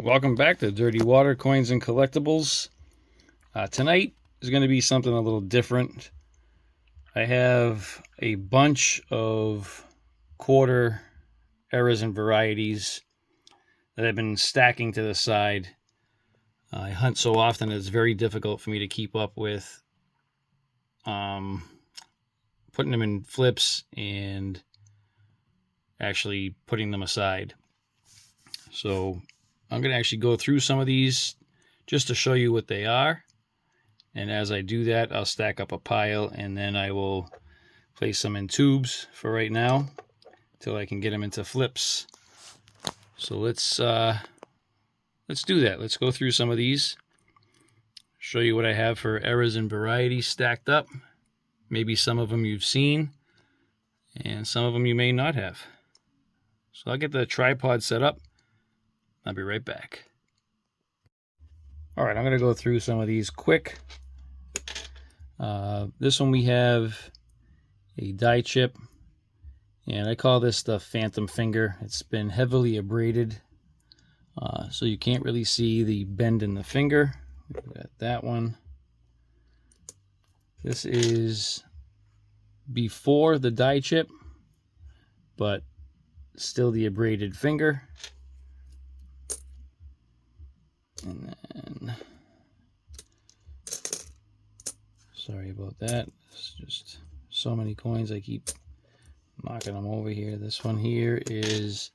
welcome back to Dirty Water Coins and Collectibles. Tonight is going to be something a little different. I have a bunch of quarter errors and varieties that I've been stacking to the side. I hunt so often it's very difficult for me to keep up with putting them in flips and actually putting them aside. So I'm going to actually go through some of these just to show you what they are. And as I do that, I'll stack up a pile and then I will place them in tubes for right now till I can get them into flips. So let's do that. Let's go through some of these, show you what I have for errors and varieties stacked up. Maybe some of them you've seen and some of them you may not have. So I'll get the tripod set up. I'll be right back. All right, I'm going to go through some of these quick. This one we have a die chip, and I call this the Phantom Finger. It's been heavily abraded, so you can't really see the bend in the finger. We've got that one. This is before the die chip, but still the abraded finger. And then, sorry about that. It's just so many coins. I keep knocking them over here. This one here is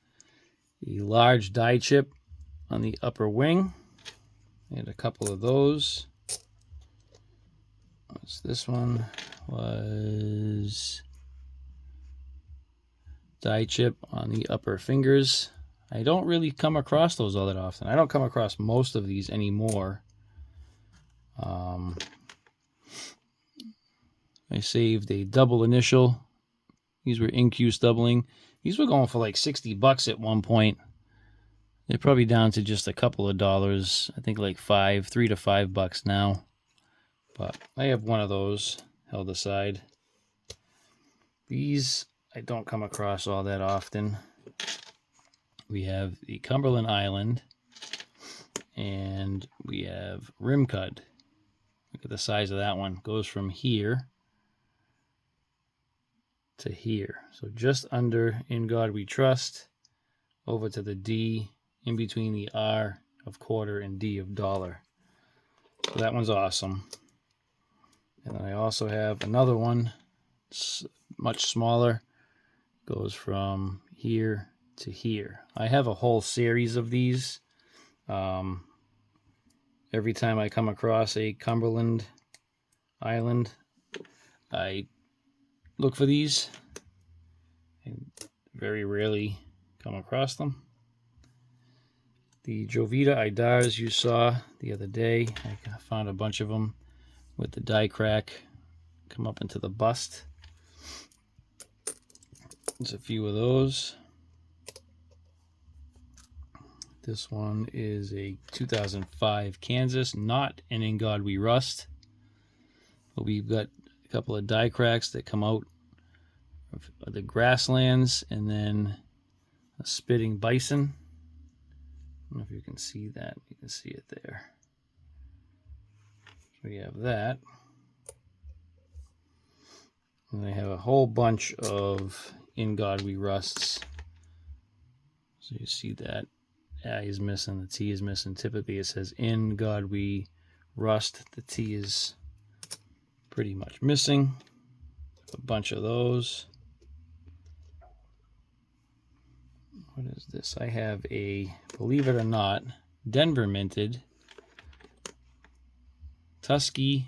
a large die chip on the upper wing. And a couple of those. This one was die chip on the upper fingers. I don't really come across those all that often. I don't come across most of these anymore. I saved a double initial. These were in-cuse doubling. These were going for like 60 bucks at one point. They're probably down to just a couple of dollars. I think like $3 to $5 now. But I have one of those held aside. These I don't come across all that often. We have the Cumberland Island, and we have Rim Cut. Look at the size of that one. Goes from here to here. So just under In God We Trust, over to the D, in between the R of quarter and D of dollar. So that one's awesome. And then I also have another one, much smaller, goes from here to here. I have a whole series of these. Every time I come across a Cumberland Island, I look for these and very rarely come across them. The Jovita Idars you saw the other day, I found a bunch of them with the die crack come up into the bust. There's a few of those. This one is a 2005 Kansas, not an In God We Rust. But we've got a couple of die cracks that come out of the grasslands, and then a spitting bison. I don't know if you can see that. You can see it there. So we have that. And they have a whole bunch of In God We Rusts. So you see that. I is missing, the T is missing. Typically it says In God We Rust. The T is pretty much missing. A bunch of those. What is this? I have a, believe it or not, Denver minted Tuskegee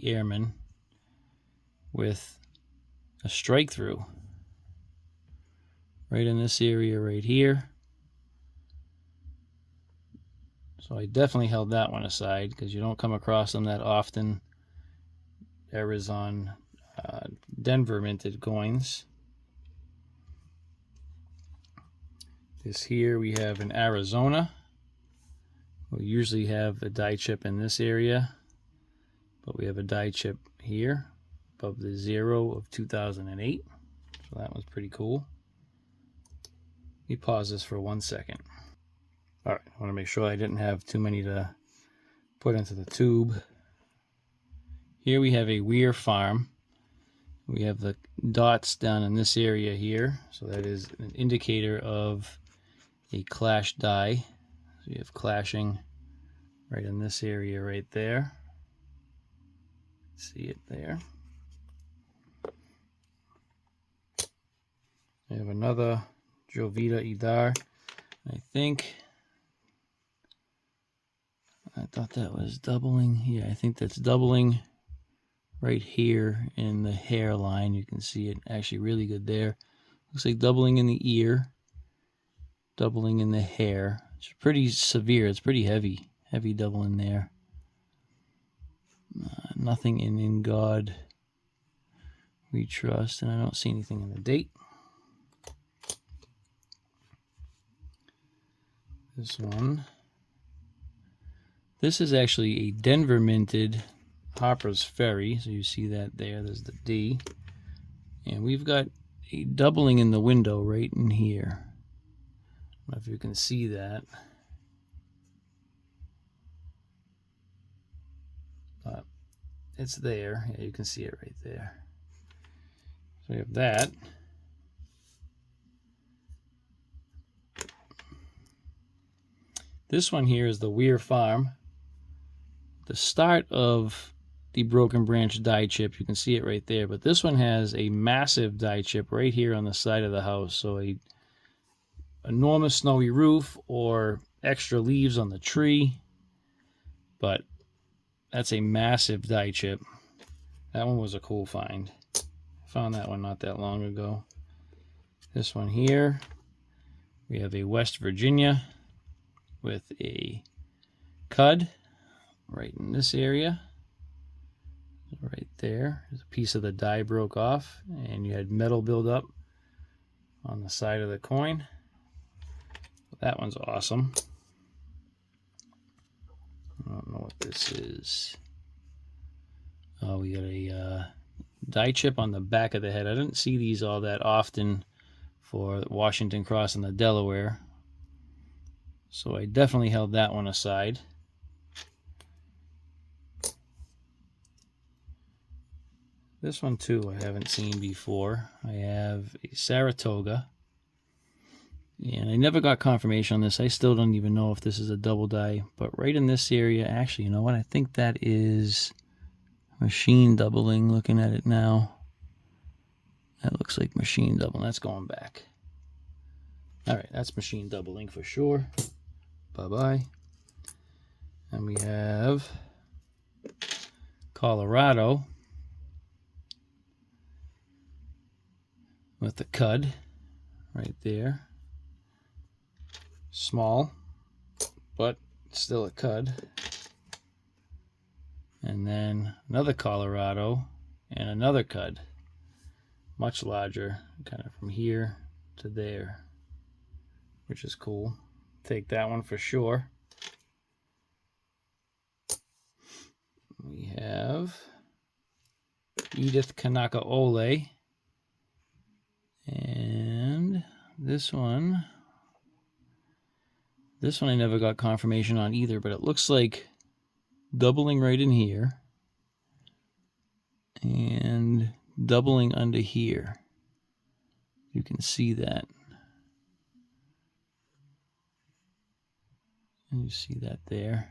Airman with a strike through right in this area right here. So I definitely held that one aside because you don't come across them that often. Errors on Denver minted coins. This here we have in Arizona. We usually have a die chip in this area, but we have a die chip here above the 0 of 2008. So that was pretty cool. Let me pause this for 1 second. All right, I want to make sure I didn't have too many to put into the tube. Here we have a Weir farm. We have the dots down in this area here, so that is an indicator of a clash die. So you have clashing right in this area right there. See it there. We have another Jovita Idar. I thought that was doubling. Yeah, I think that's doubling right here in the hairline. You can see it actually really good there. Looks like doubling in the ear, doubling in the hair. It's pretty severe. It's pretty heavy doubling there. Nothing in God we trust, and I don't see anything in the date. This one. This is actually a Denver minted Harper's Ferry, so you see that there. There's the D. And we've got a doubling in the window right in here. I don't know if you can see that. But it's there. Yeah, you can see it right there. So we have that. This one here is the Weir Farm. The start of the Broken Branch die chip, you can see it right there, but this one has a massive die chip right here on the side of the house. So a enormous snowy roof or extra leaves on the tree, but that's a massive die chip. That one was a cool find. Found that one not that long ago. This one here, we have a West Virginia with a cud right in this area. Right there, there's a piece of the die broke off, and you had metal buildup on the side of the coin. That one's awesome. I don't know what this is. Oh, we got a die chip on the back of the head. I didn't see these all that often for Washington Cross and the Delaware, so I definitely held that one aside. This one too I haven't seen before. I have a Saratoga, and I never got confirmation on this. I still don't even know if this is a double die, but right in this area, actually, you know what? I think that is machine doubling. Looking at it now, that looks like machine doubling. That's going back. All right, that's machine doubling for sure. Bye-bye. And we have Colorado with the cud right there. Small, but still a cud. And then another Colorado and another cud. Much larger, kind of from here to there, which is cool. Take that one for sure. We have Edith Kanaka Ole. And this one I never got confirmation on either, but it looks like doubling right in here and doubling under here. You can see that. And you see that there.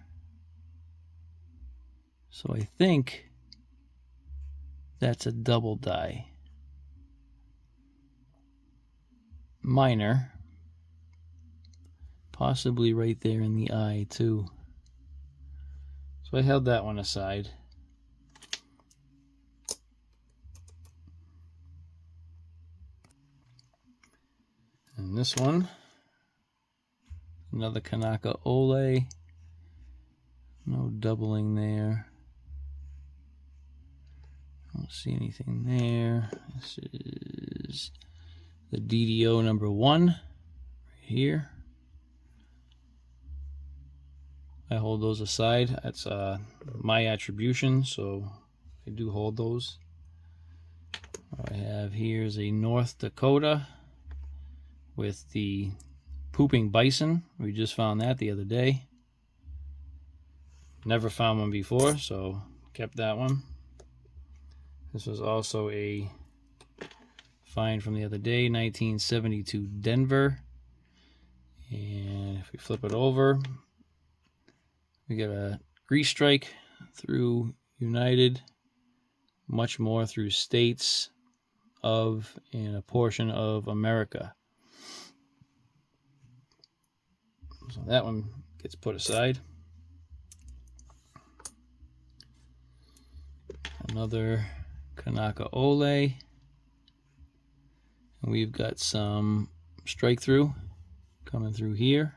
So I think that's a double die. Minor. Possibly right there in the eye too. So I held that one aside. And this one, another Kanaka Ole. No doubling there. I don't see anything there. This is the DDO number 1 right here. I hold those aside. That's my attribution, so I do hold those. What I have here is a North Dakota with the pooping bison. We just found that the other day. Never found one before, so kept that one. This was also a find from the other day, 1972 Denver. And if we flip it over, we got a grease strike through United, much more through states of and a portion of America. So that one gets put aside. Another Kanaka Ole. And we've got some strike through coming through here.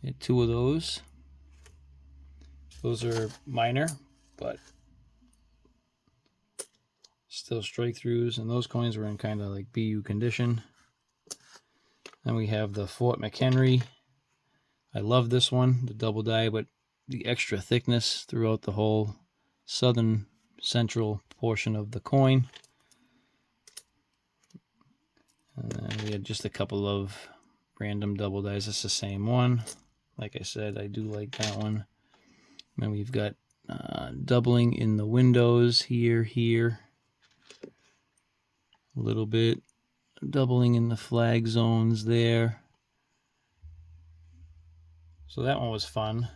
I had two of those. Those are minor, but still strike throughs, and those coins were in kind of like BU condition. Then we have the Fort McHenry. I love this one, the double die, but the extra thickness throughout the whole southern central portion of the coin. And then we had just a couple of random double dies. It's the same one. Like I said, I do like that one. And then we've got doubling in the windows here, a little bit, doubling in the flag zones there. So that one was fun.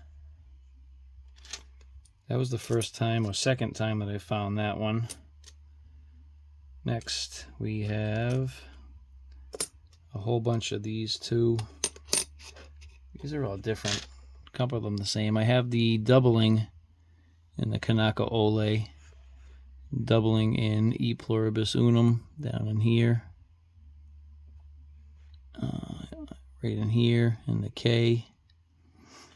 That was the first time or second time that I found that one. Next, we have a whole bunch of these too. These are all different. A couple of them the same. I have the doubling in the Kanaka Ole, doubling in E Pluribus Unum down in here, right in here in the K.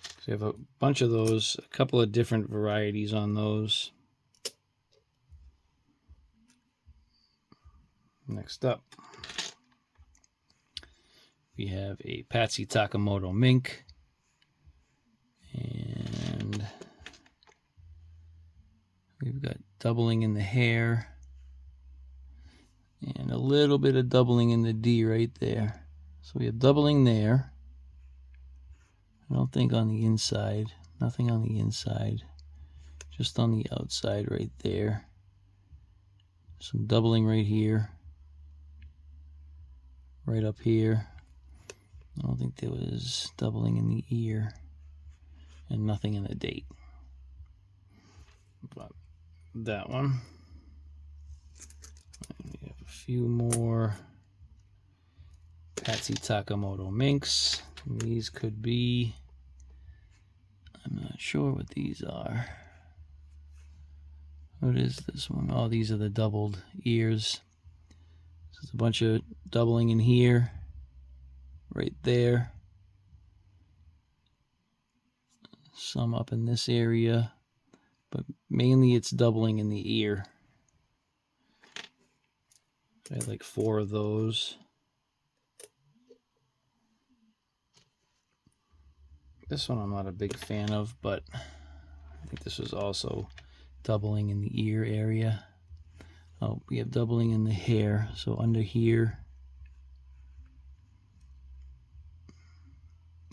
So we have a bunch of those, a couple of different varieties on those. Next up, we have a Patsy Takamoto Mink, and we've got doubling in the hair, and a little bit of doubling in the D right there. So we have doubling there. I don't think on the inside, nothing on the inside, just on the outside right there. Some doubling right here, right up here. I don't think there was doubling in the ear, and nothing in the date. But that one. And we have a few more Patsy Takamoto Minks. These could be, I'm not sure what these are. What is this one? Oh, these are the doubled ears. There's a bunch of doubling in here, right there. Some up in this area, but mainly it's doubling in the ear. I had like 4 of those. This one I'm not a big fan of, but I think this was also doubling in the ear area. Oh, we have doubling in the hair, so under here,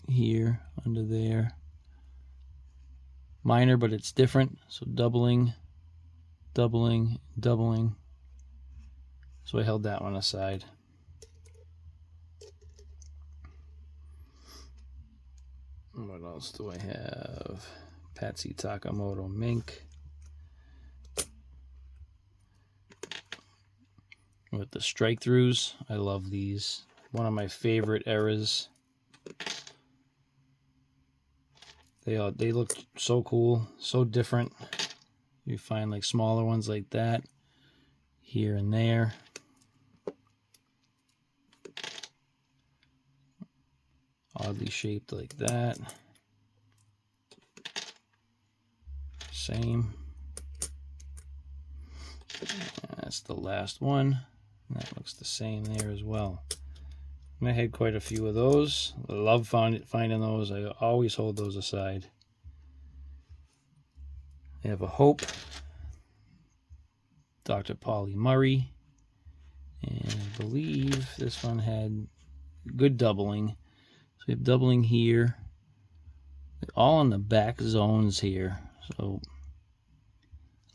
here, under there. Minor, but it's different, so doubling, doubling, doubling. So I held that one aside. What else do I have? Patsy Takamoto Mink. With the strike throughs, I love these. One of my favorite eras. They look so cool, so different. You find like smaller ones like that here and there. Oddly shaped like that. Same. That's the last one. That looks the same there as well. And I had quite a few of those. I love finding those. I always hold those aside. I have a Hope, Dr. Polly Murray, and I believe this one had good doubling. So we have doubling here, all in the back zones here. So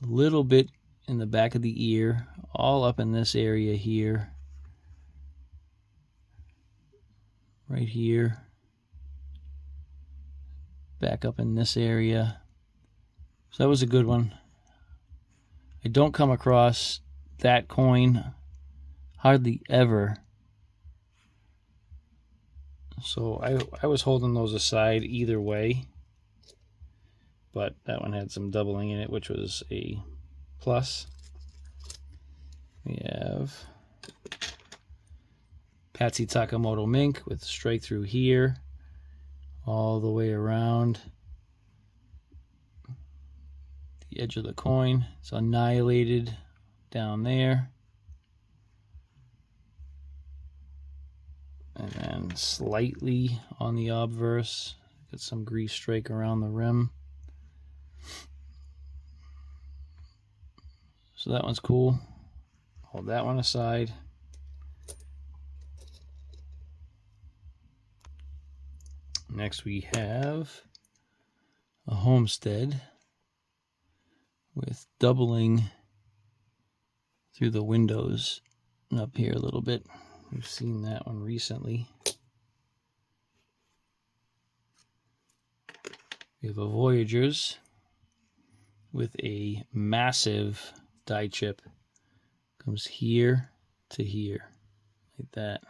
a little bit in the back of the ear, all up in this area here, right here, back up in this area. So that was a good one. I don't come across that coin hardly ever. So I was holding those aside either way. But that one had some doubling in it, which was a plus. We have Patsy Takamoto Mink with straight through here, all the way around the edge of the coin. It's annihilated down there. And then slightly on the obverse, got some grease strake around the rim. So that one's cool. Hold that one aside. Next we have a Homestead with doubling through the windows and up here a little bit. We've seen that one recently. We have a Voyagers with a massive die chip. Comes here to here, like that.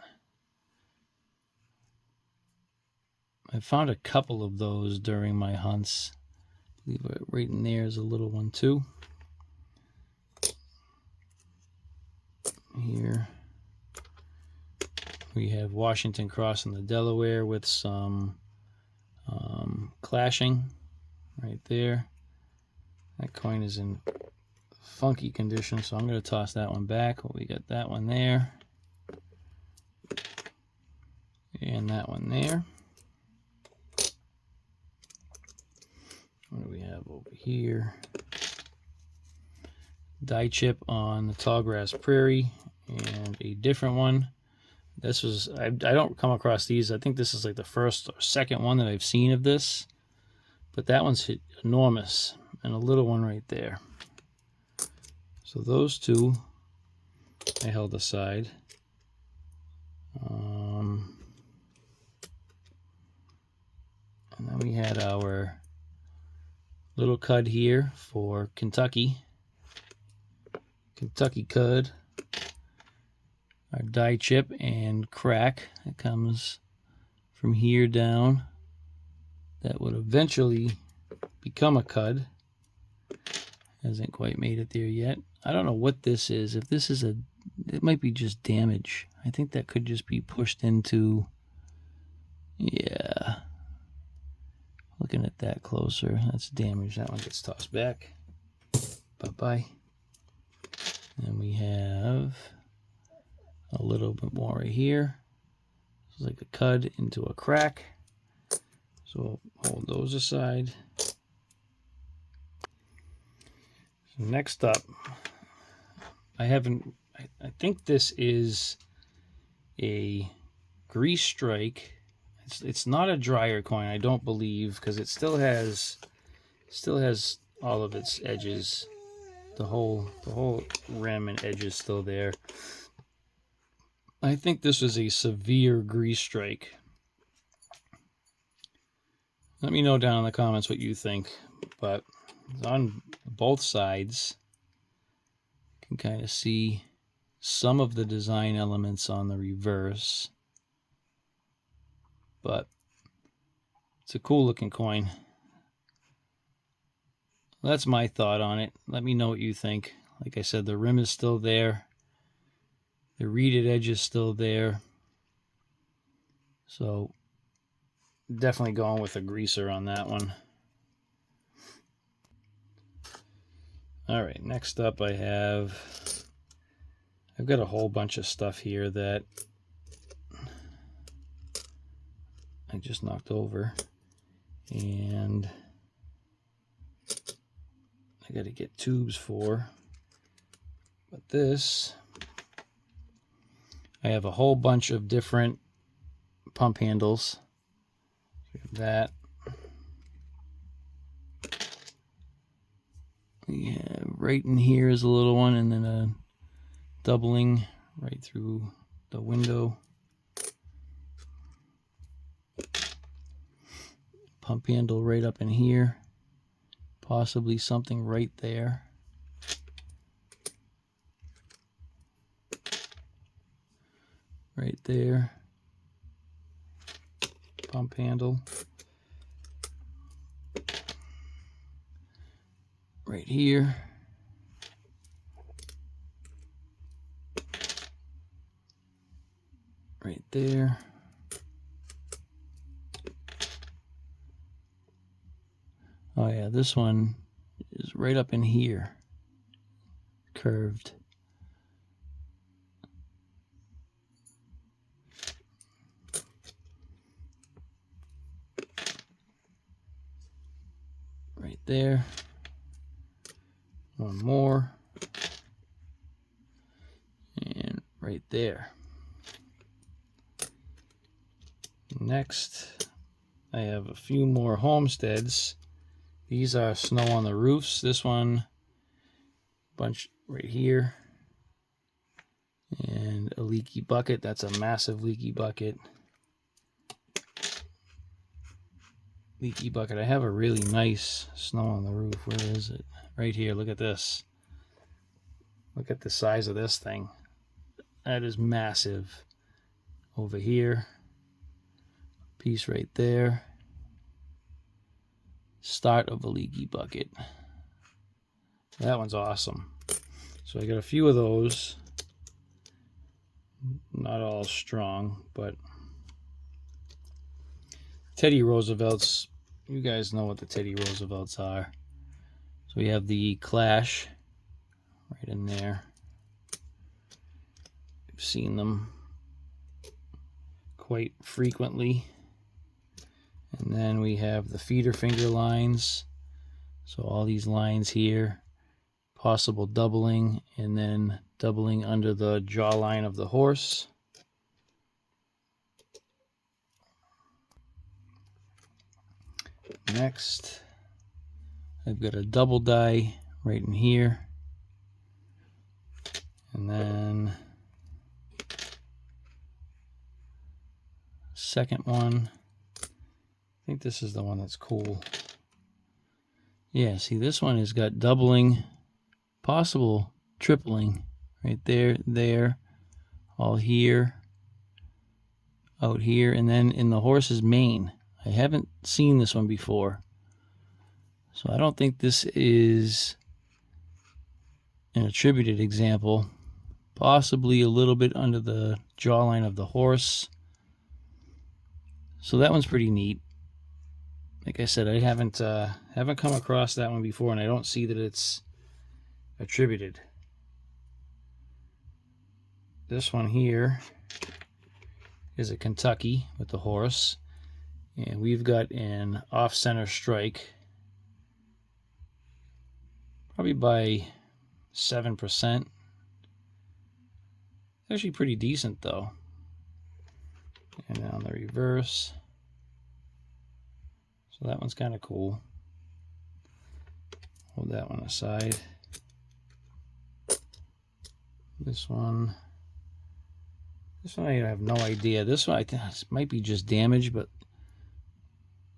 I found a couple of those during my hunts. I believe right in there is a little one too. Here we have Washington crossing the Delaware with some clashing right there. That coin is in funky condition, so I'm going to toss that one back. Well, we got that one there and that one there. What do we have over here? Die chip on the Tallgrass Prairie and a different one. This was, I don't come across these. I think this is like the first or second one that I've seen of this. But that one's enormous. And a little one right there. So those two I held aside. And then we had our little cud here for Kentucky. Kentucky cud. Our die chip and crack that comes from here down. That would eventually become a cud. Hasn't quite made it there yet. I don't know what this is. If this is a, it might be just damage. I think that could just be pushed into, yeah. Looking at that closer, that's damage. That one gets tossed back. Bye-bye. And we have a little bit more right here. It's like a cud into a crack. So I'll hold those aside. So next up, I think this is a grease strike. It's not a dryer coin, I don't believe, because it still has all of its edges. The whole rim and edge is still there. I think this was a severe grease strike. Let me know down in the comments what you think. But on both sides, you can kind of see some of the design elements on the reverse. But it's a cool looking coin. That's my thought on it. Let me know what you think. Like I said, the rim is still there. The reeded edge is still there. So definitely going with a greaser on that one. All right, next up I've got a whole bunch of stuff here that I just knocked over, and I got to get tubes for. But this, I have a whole bunch of different pump handles. That. Yeah, right in here is a little one, and then a doubling right through the window. Pump handle right up in here. Possibly something right there. Right there. Pump handle. Right here. Right there. Oh yeah, this one is right up in here. Curved. Right there. One more. And right there. Next, I have a few more homesteads. These are snow on the roofs. This one, bunch right here. And a leaky bucket. That's a massive leaky bucket. Leaky bucket. I have a really nice snow on the roof. Where is it? Right here. Look at this. Look at the size of this thing. That is massive. Over here. Piece right there. Start of a leaky bucket. That one's awesome. So I got a few of those. Not all strong, but Teddy Roosevelt's, you guys know what the Teddy Roosevelt's are. So we have the Clash right in there. I've seen them quite frequently. And then we have the feeder finger lines. So all these lines here, possible doubling, and then doubling under the jawline of the horse. Next, I've got a double die right in here. And then second one. I think this is the one that's cool. Yeah, see, this one has got doubling, possible tripling right there, there, all here, out here, and then in the horse's mane. I haven't seen this one before. So I don't think this is an attributed example. Possibly a little bit under the jawline of the horse. So that one's pretty neat. Like I said, I haven't come across that one before, and I don't see that it's attributed. This one here is a Kentucky with the horse, and we've got an off-center strike, probably by 7%. Actually pretty decent though. And on the reverse. So that one's kind of cool. Hold that one aside. This one I have no idea. This one I think this might be just damage, but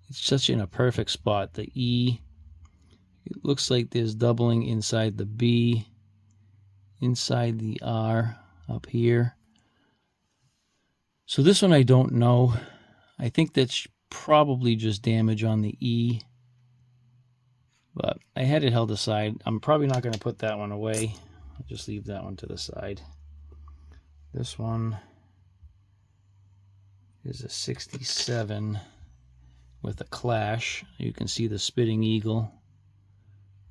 it's such in a perfect spot. The E, it looks like there's doubling inside the B, inside the R up here. So this one I don't know. I think that's probably just damage on the E, but I had it held aside. I'm probably not going to put that one away. I'll just leave that one to the side. This one is a 67 with a Clash. You can see the spitting eagle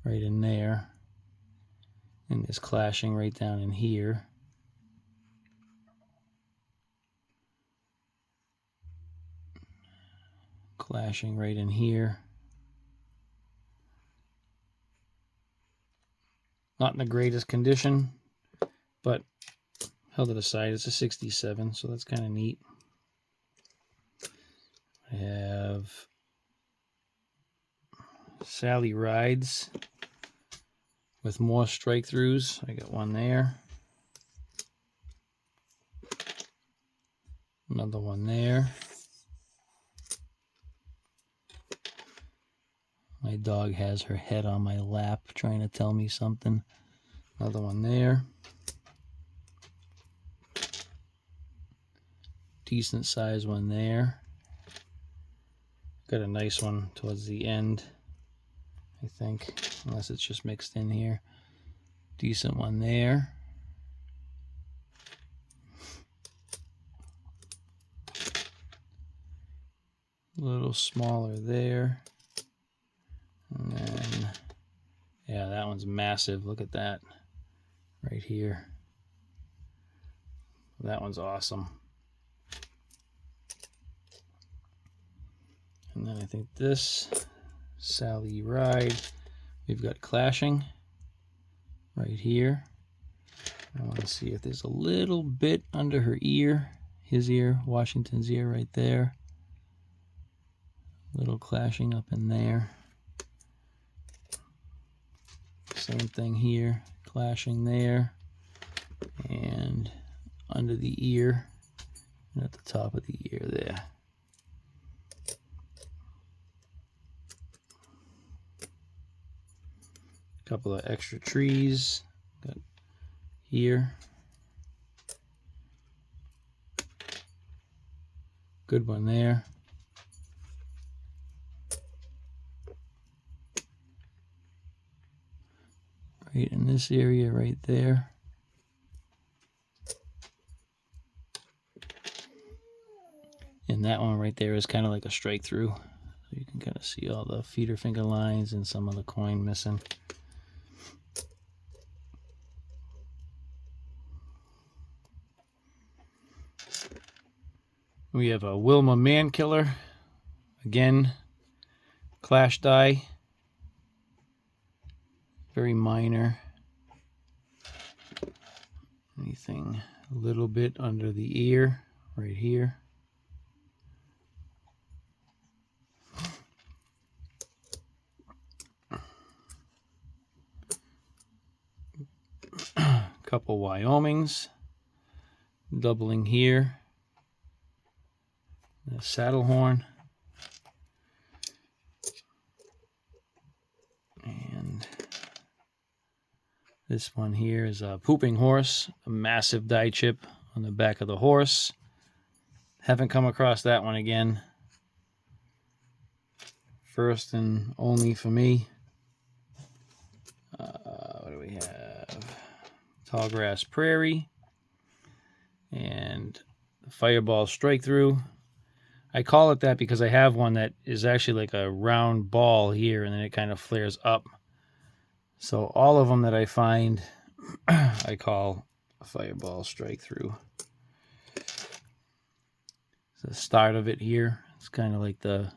right in there, and it's clashing right down in here. Clashing right in here. Not in the greatest condition, but held it aside. It's a 67, so that's kind of neat. I have Sally Rides with more strike throughs. I got one there. Another one there. My dog has her head on my lap trying to tell me something. Another one there. Decent size one there. Got a nice one towards the end, I think, unless it's just mixed in here. Decent one there. A little smaller there. And then, yeah, that one's massive. Look at that right here. That one's awesome. And then I think this Sally Ride, we've got clashing right here. I want to see if there's a little bit under her ear, his ear, Washington's ear right there. Little clashing up in there. Same thing here, clashing there, and under the ear, and at the top of the ear there. A couple of extra trees got here. Good one there. Right in this area right there. And that one right there is kind of like a strike through. So you can kind of see all the feeder finger lines and some of the coin missing. We have a Wilma Man Killer. Again, clash die. Very minor. Anything a little bit under the ear right here. Couple Wyomings. Doubling here. The saddle horn. And this one here is a pooping horse, a massive die chip on the back of the horse. Haven't come across that one again. First and only for me. What do we have? Tallgrass Prairie. And the Fireball Strike Through. I call it that because I have one that is actually like a round ball here, and then it kind of flares up. So all of them that I find, I call a Fireball Strike Through. It's the start of it here. It's kind of like the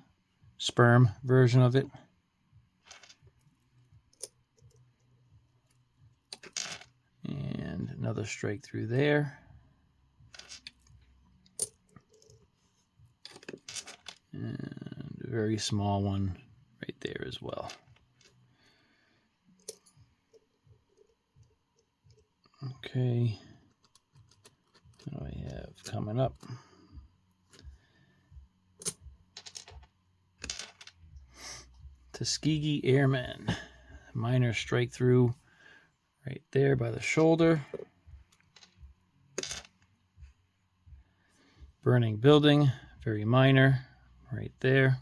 sperm version of it. And another strike through there. And a very small one right there as well. Okay. What do I have coming up? Tuskegee Airmen. Minor strike through right there by the shoulder. Burning Building, very minor, right there.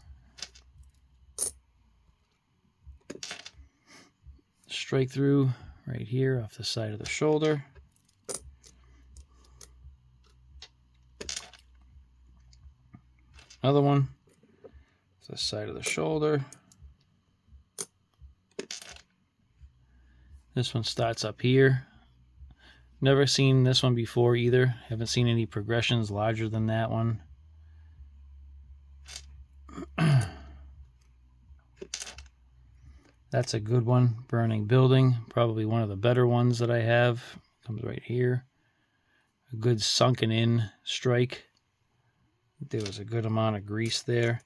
Strike through right here off the side of the shoulder. Another one, the side of the shoulder. This one starts up here. Never seen this one before either. Haven't seen any progressions larger than that one. That's a good one. Burning Building. Probably one of the better ones that I have. Comes right here. A good sunken in strike There was a good amount of grease there.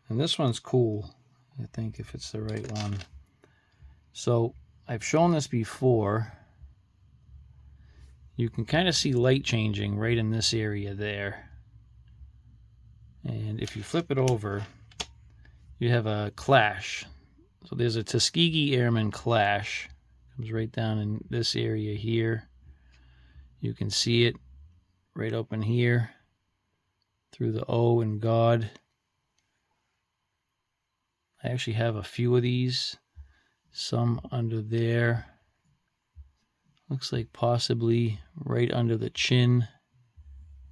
And this one's cool, I think, if it's the right one. So I've shown this before. You can kind of see light changing right in this area there. And if you flip it over, you have a clash. So there's a Tuskegee Airman clash. Comes right down in this area here. You can see it right up in here through the O in God. I actually have a few of these. Some under there. Looks like possibly right under the chin.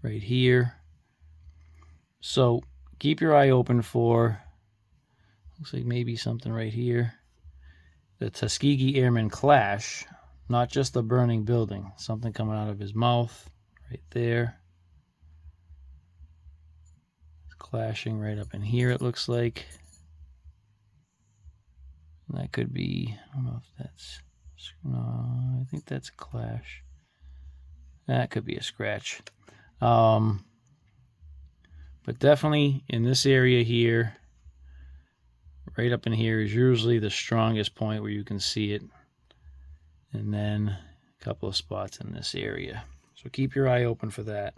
Right here. So keep your eye open for, looks like maybe something right here. The Tuskegee Airman clash. Not just a burning building. Something coming out of his mouth. Right there. It's clashing right up in here, it looks like. That could be, I don't know if that's, no, I think that's a clash. That could be a scratch. But definitely in this area here, right up in here is usually the strongest point where you can see it. And then a couple of spots in this area. So keep your eye open for that.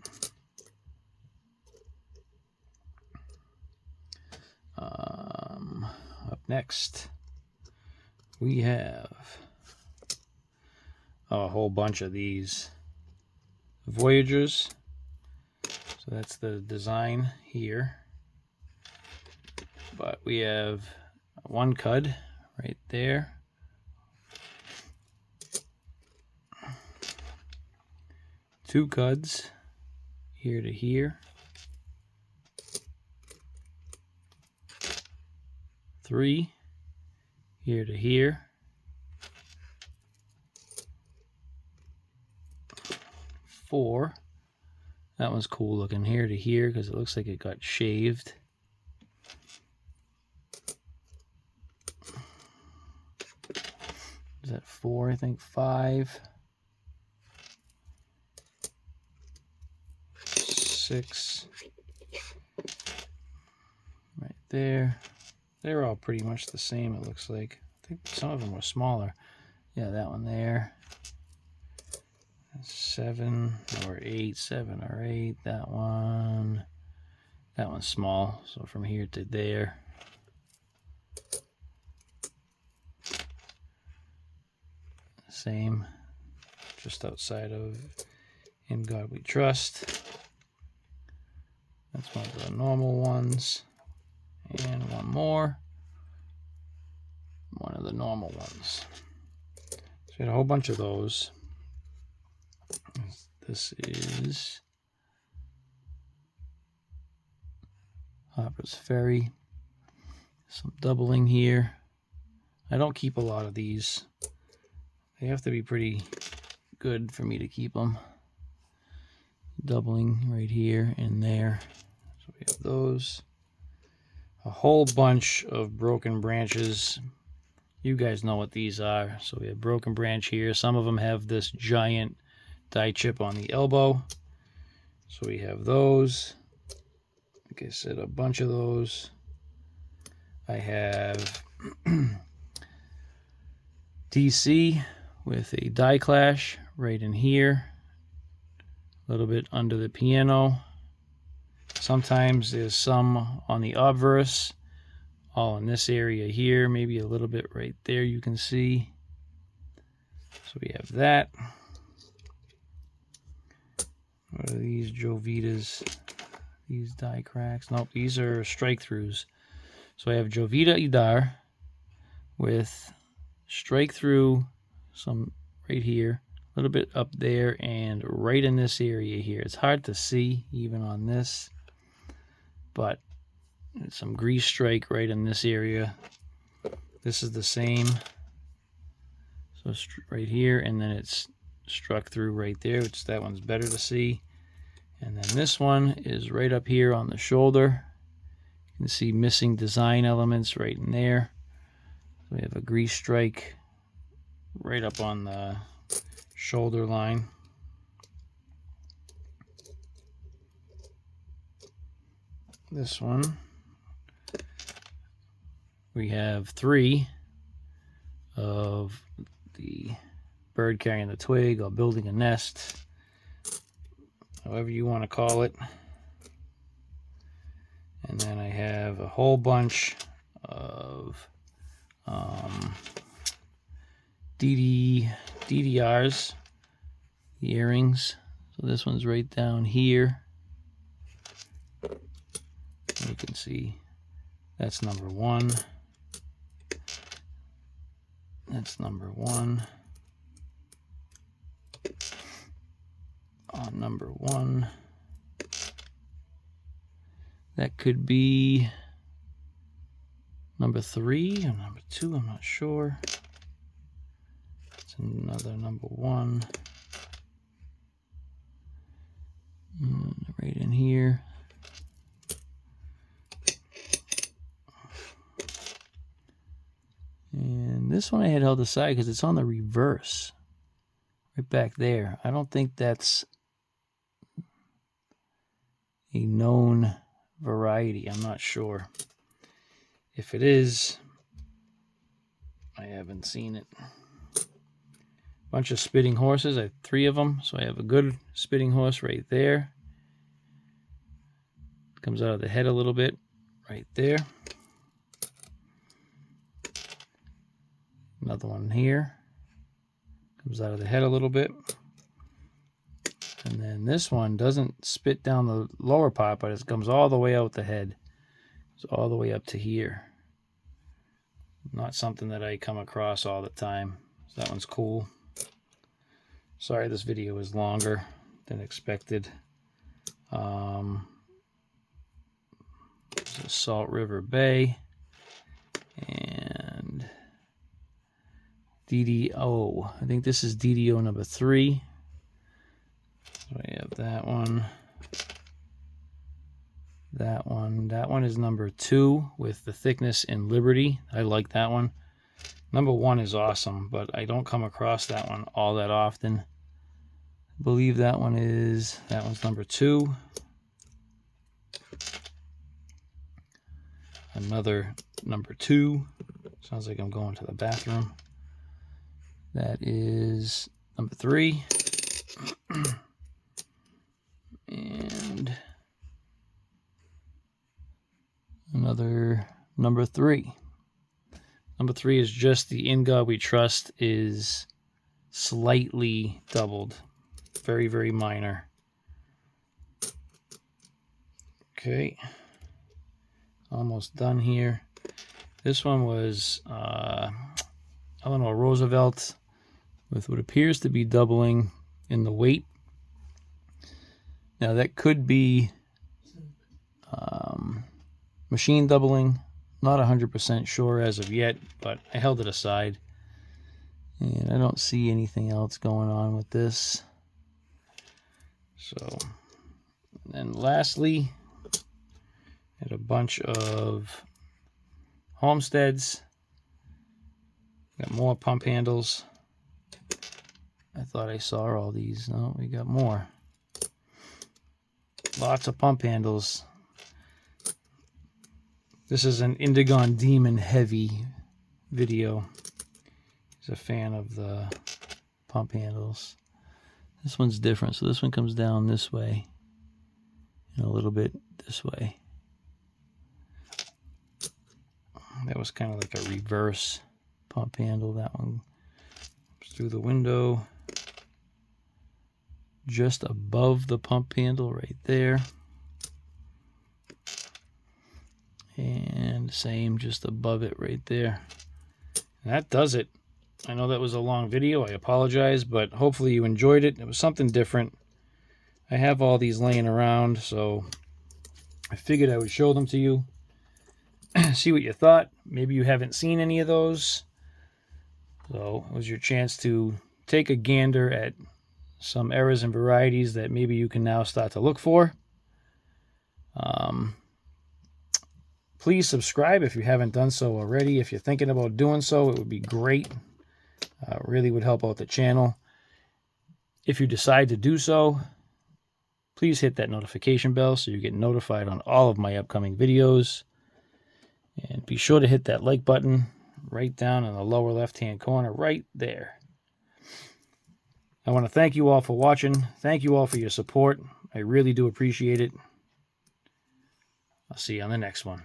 Up next, we have a whole bunch of these Voyagers. So that's the design here. But we have one cud right there. Two cuds here to here. Three here to here. Four. That one's cool looking, here to here, because it looks like it got shaved. Is that four? I think five. Six. Right there. They're all pretty much the same, it looks like. I think some of them were smaller. Yeah, that one there. 7 or 8, 7 or 8. That one's small, so from here to there. Same, just outside of In God We Trust. That's one of the normal ones. And one more. One of the normal ones. So we had a whole bunch of those. This is Harper's Ferry. Some doubling here. I don't keep a lot of these. They have to be pretty good for me to keep them. Doubling right here and there. So we have those. A whole bunch of broken branches. You guys know what these are. So we have broken branch here. Some of them have this giant die chip on the elbow. So we have those. Like I said, a bunch of those. I have DC with a die clash right in here. A little bit under the piano. Sometimes there's some on the obverse. All in this area here. Maybe a little bit right there you can see. So we have that. What are these Jovitas? These die cracks? Nope, these are strike throughs. So I have Jovita Idar with strike through, some right here, a little bit up there, and right in this area here. It's hard to see even on this, but some grease strike right in this area. This is the same. So right here, and then it's struck through right there, which that one's better to see. And then this one is right up here on the shoulder. You can see missing design elements right in there. So we have a grease strike right up on the shoulder line. This one, we have 3 of the bird carrying the twig or building a nest, however you want to call it. And then I have a whole bunch of DDRs, the earrings. So this one's right down here. You can see that's number 1. That's number 1. On number 1. That could be number 3 or number 2, I'm not sure. It's another number 1. Right in here. And this one I had held aside because it's on the reverse. Right back there. I don't think that's a known variety. I'm not sure. If it is, I haven't seen it. Bunch of spitting horses. I have 3 of them, so I have a good spitting horse right there. Comes out of the head a little bit right there. Another one here. Comes out of the head a little bit. And then this one doesn't spit down the lower part, but it comes all the way out the head. It's all the way up to here. Not something that I come across all the time. So that one's cool. Sorry this video is longer than expected. This is Salt River Bay. And DDO. I think this is DDO number 3. So I have that one. That one. That one is number 2 with the thickness in Liberty. I like that one. Number 1 is awesome, but I don't come across that one all that often. I believe that one's number 2. Another number 2. Sounds like I'm going to the bathroom. That is number 3. And another number 3. Number 3 is just the In God We Trust is slightly doubled. Very, very minor. Okay. Almost done here. This one was Eleanor Roosevelt with what appears to be doubling in the weight. Now that could be machine doubling. Not 100% sure as of yet, but I held it aside. And I don't see anything else going on with this. So, and then lastly, I had a bunch of homesteads. Got more pump handles. I thought I saw all these. No, we got more. Lots of pump handles. This is an Indigon Demon heavy video. He's a fan of the pump handles. This one's different. So this one comes down this way and a little bit this way. That was kind of like a reverse pump handle. That one goes through the window. Just above the pump handle right there. And same just above it right there. And that does it. I know that was a long video. I apologize, but hopefully you enjoyed it. It was something different. I have all these laying around, so I figured I would show them to you. See what you thought. Maybe you haven't seen any of those. So it was your chance to take a gander at some errors and varieties that maybe you can now start to look for. Please subscribe if you haven't done so already. If you're thinking about doing so, it would be great. Really would help out the channel. If you decide to do so, please hit that notification bell so you get notified on all of my upcoming videos. And be sure to hit that like button right down in the lower left-hand corner, right there. I want to thank you all for watching. Thank you all for your support. I really do appreciate it. I'll see you on the next one.